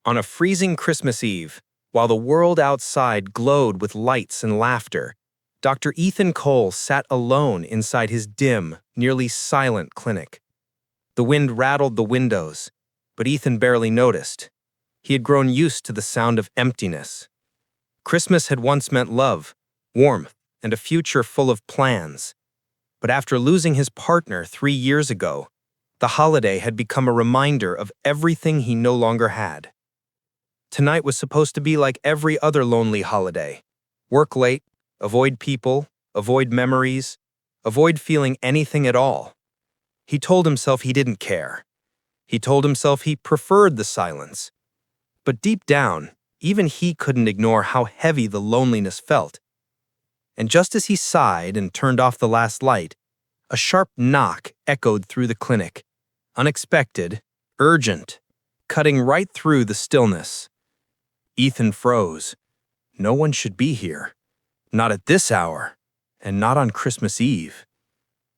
On a freezing Christmas Eve, while the world outside glowed with lights and laughter, Dr. Ethan Cole sat alone inside his dim, nearly silent clinic. The wind rattled the windows, but Ethan barely noticed. He had grown used to the sound of emptiness. Christmas had once meant love, warmth, and a future full of plans. But after losing his partner 3 years ago, the holiday had become a reminder of everything he no longer had. Tonight was supposed to be like every other lonely holiday. Work late, avoid people, avoid memories, avoid feeling anything at all. He told himself he didn't care. He told himself he preferred the silence. But deep down, even he couldn't ignore how heavy the loneliness felt. And just as he sighed and turned off the last light, a sharp knock echoed through the clinic. Unexpected, urgent, cutting right through the stillness. Ethan froze. No one should be here. Not at this hour, and not on Christmas Eve.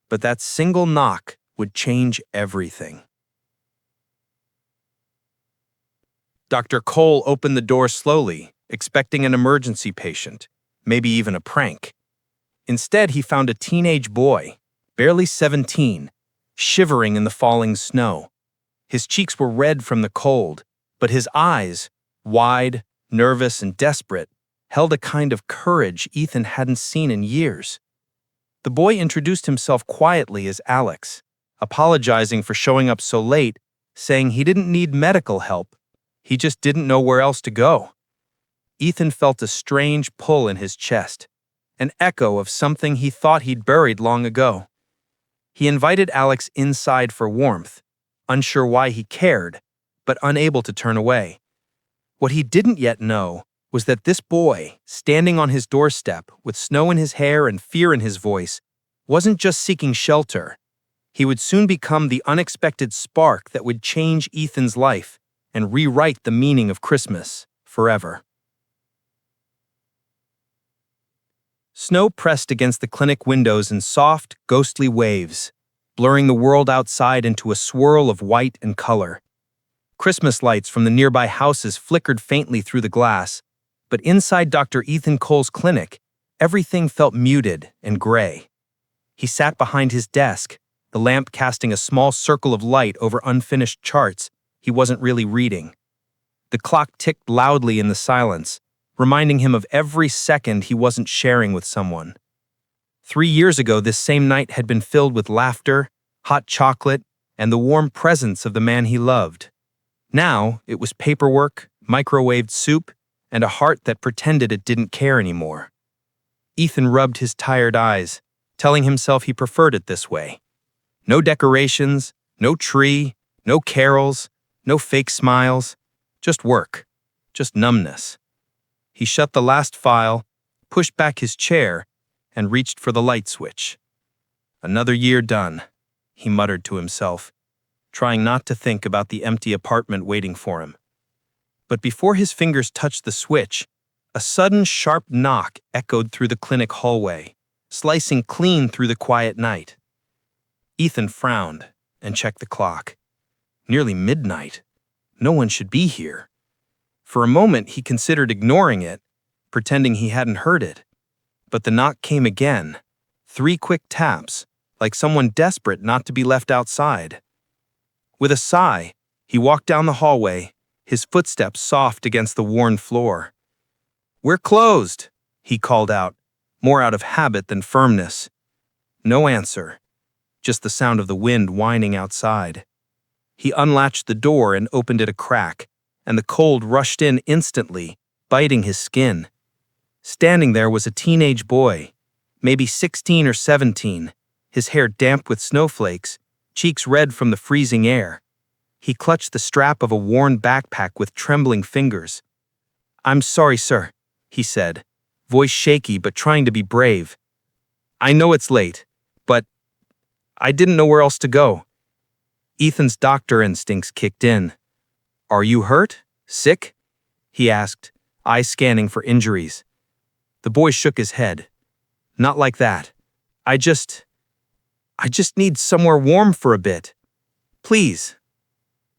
But that single knock would change everything. Dr. Cole opened the door slowly, expecting an emergency patient, maybe even a prank. Instead, he found a teenage boy, barely 17, shivering in the falling snow. His cheeks were red from the cold, but his eyes, wide, nervous, and desperate, held a kind of courage Ethan hadn't seen in years. The boy introduced himself quietly as Alex, apologizing for showing up so late, saying he didn't need medical help. He just didn't know where else to go. Ethan felt a strange pull in his chest, an echo of something he thought he'd buried long ago. He invited Alex inside for warmth, unsure why he cared, but unable to turn away. What he didn't yet know was that this boy, standing on his doorstep with snow in his hair and fear in his voice, wasn't just seeking shelter. He would soon become the unexpected spark that would change Ethan's life and rewrite the meaning of Christmas forever. Snow pressed against the clinic windows in soft, ghostly waves, blurring the world outside into a swirl of white and color. Christmas lights from the nearby houses flickered faintly through the glass, but inside Dr. Ethan Cole's clinic, everything felt muted and gray. He sat behind his desk, the lamp casting a small circle of light over unfinished charts he wasn't really reading. The clock ticked loudly in the silence, reminding him of every second he wasn't sharing with someone. 3 years ago, this same night had been filled with laughter, hot chocolate, and the warm presence of the man he loved. Now, it was paperwork, microwaved soup, and a heart that pretended it didn't care anymore. Ethan rubbed his tired eyes, telling himself he preferred it this way. No decorations, no tree, no carols, no fake smiles, just work, just numbness. He shut the last file, pushed back his chair, and reached for the light switch. Another year done, he muttered to himself, trying not to think about the empty apartment waiting for him. But before his fingers touched the switch, a sudden sharp knock echoed through the clinic hallway, slicing clean through the quiet night. Ethan frowned and checked the clock. Nearly midnight. No one should be here. For a moment, he considered ignoring it, pretending he hadn't heard it. But the knock came again, 3 quick taps, like someone desperate not to be left outside. With a sigh, he walked down the hallway, his footsteps soft against the worn floor. "We're closed," he called out, more out of habit than firmness. No answer, just the sound of the wind whining outside. He unlatched the door and opened it a crack, and the cold rushed in instantly, biting his skin. Standing there was a teenage boy, maybe 16 or 17, his hair damp with snowflakes, cheeks red from the freezing air. He clutched the strap of a worn backpack with trembling fingers. "I'm sorry, sir," he said, voice shaky but trying to be brave. "I know it's late, but I didn't know where else to go." Ethan's doctor instincts kicked in. "Are you hurt? Sick?" he asked, eyes scanning for injuries. The boy shook his head. "Not like that. I just need somewhere warm for a bit. Please."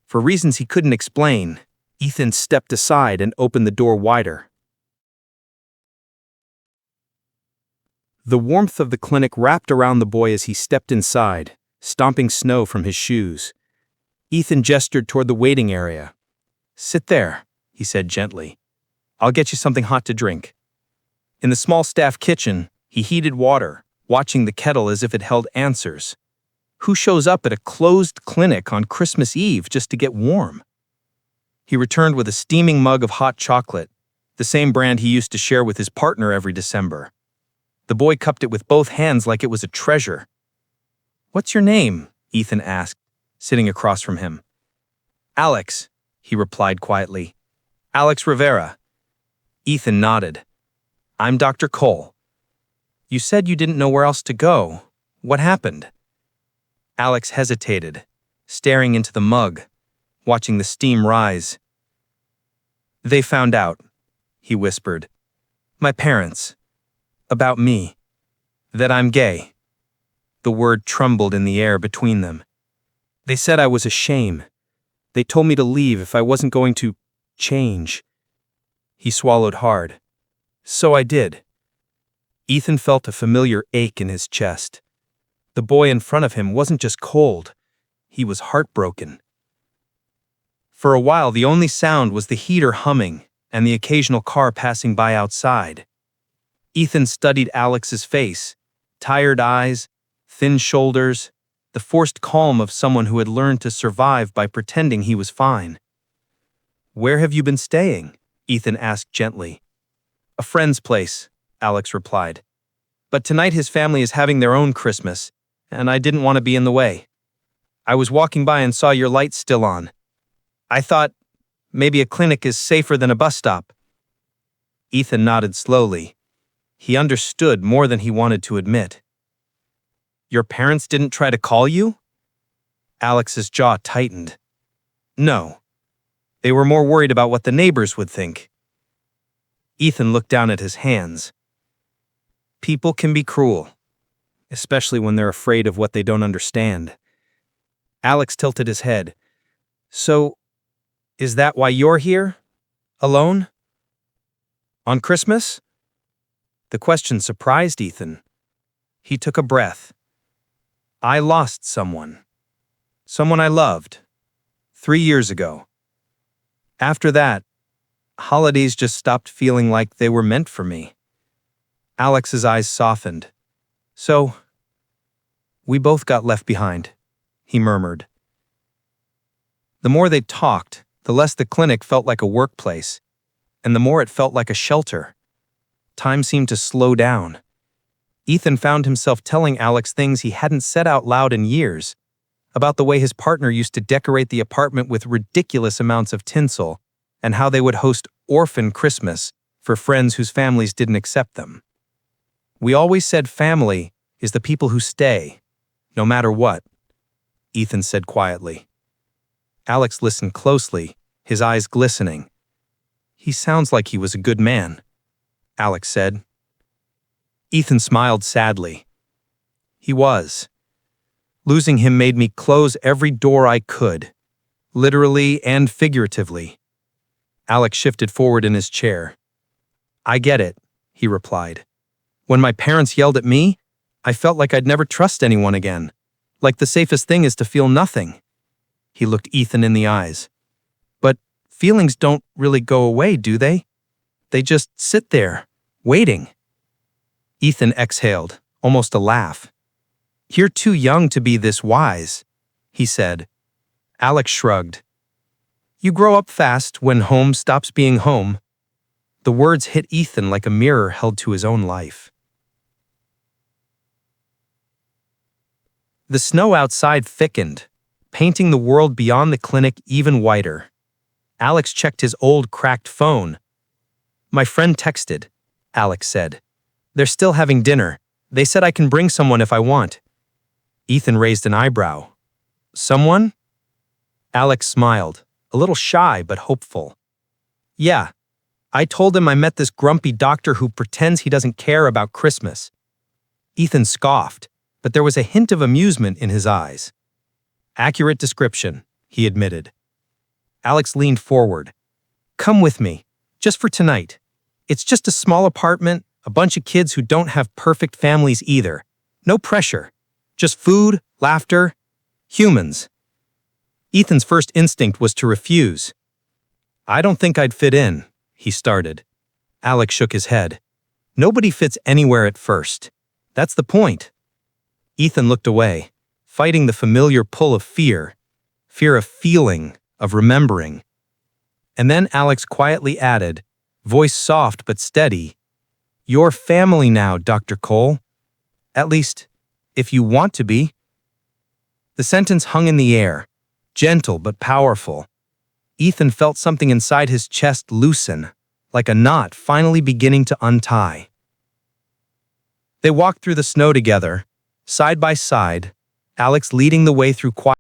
For reasons he couldn't explain, Ethan stepped aside and opened the door wider. The warmth of the clinic wrapped around the boy as he stepped inside, stomping snow from his shoes. Ethan gestured toward the waiting area. "Sit there," he said gently. "I'll get you something hot to drink." In the small staff kitchen, he heated water, watching the kettle as if it held answers. Who shows up at a closed clinic on Christmas Eve just to get warm? He returned with a steaming mug of hot chocolate, the same brand he used to share with his partner every December. The boy cupped it with both hands like it was a treasure. "What's your name?" Ethan asked, sitting across from him. "Alex," he replied quietly. "Alex Rivera." Ethan nodded. "I'm Dr. Cole. You said you didn't know where else to go. What happened?" Alex hesitated, staring into the mug, watching the steam rise. "They found out," he whispered. "My parents. About me. That I'm gay." The word trembled in the air between them. "They said I was a shame. They told me to leave if I wasn't going to change." He swallowed hard. "So I did." Ethan felt a familiar ache in his chest. The boy in front of him wasn't just cold, he was heartbroken. For a while, the only sound was the heater humming and the occasional car passing by outside. Ethan studied Alex's face, tired eyes, thin shoulders, the forced calm of someone who had learned to survive by pretending he was fine. "Where have you been staying?" Ethan asked gently. "A friend's place," Alex replied. "But tonight his family is having their own Christmas, and I didn't want to be in the way. I was walking by and saw your lights still on. I thought maybe a clinic is safer than a bus stop." Ethan nodded slowly. He understood more than he wanted to admit. "Your parents didn't try to call you?" Alex's jaw tightened. "No. They were more worried about what the neighbors would think." Ethan looked down at his hands. People can be cruel, especially when they're afraid of what they don't understand. Alex tilted his head. "So, is that why you're here? Alone? On Christmas?" The question surprised Ethan. He took a breath. "I lost someone. Someone I loved. 3 years ago. After that, holidays just stopped feeling like they were meant for me." Alex's eyes softened. "So, we both got left behind," he murmured. The more they talked, the less the clinic felt like a workplace, and the more it felt like a shelter. Time seemed to slow down. Ethan found himself telling Alex things he hadn't said out loud in years, about the way his partner used to decorate the apartment with ridiculous amounts of tinsel, and how they would host orphan Christmas for friends whose families didn't accept them. "We always said family is the people who stay, no matter what," Ethan said quietly. Alex listened closely, his eyes glistening. "He sounds like he was a good man," Alex said. Ethan smiled sadly. "He was. Losing him made me close every door I could, literally and figuratively." Alex shifted forward in his chair. "I get it," he replied. "When my parents yelled at me, I felt like I'd never trust anyone again, like the safest thing is to feel nothing." He looked Ethan in the eyes. "But feelings don't really go away, do they? They just sit there, waiting." Ethan exhaled, almost a laugh. "You're too young to be this wise," he said. Alex shrugged. "You grow up fast when home stops being home." The words hit Ethan like a mirror held to his own life. The snow outside thickened, painting the world beyond the clinic even whiter. Alex checked his old cracked phone. "My friend texted," Alex said. "They're still having dinner. They said I can bring someone if I want." Ethan raised an eyebrow. "Someone?" Alex smiled, a little shy but hopeful. "Yeah. I told him I met this grumpy doctor who pretends he doesn't care about Christmas." Ethan scoffed, but there was a hint of amusement in his eyes. "Accurate description," he admitted. Alex leaned forward, Come with me, just for tonight. It's just a small apartment, a bunch of kids who don't have perfect families either. No pressure. Just food, laughter, humans. Ethan's first instinct was to refuse. I don't think I'd fit in, he started. Alex shook his head. Nobody fits anywhere at first. That's the point. Ethan looked away, fighting the familiar pull of fear. Fear of feeling, of remembering. And then Alex quietly added, voice soft but steady, "You're family now, Dr. Cole. At least, if you want to be." The sentence hung in the air, gentle but powerful. Ethan felt something inside his chest loosen, like a knot finally beginning to untie. They walked through the snow together, side by side, Alex leading the way through quiet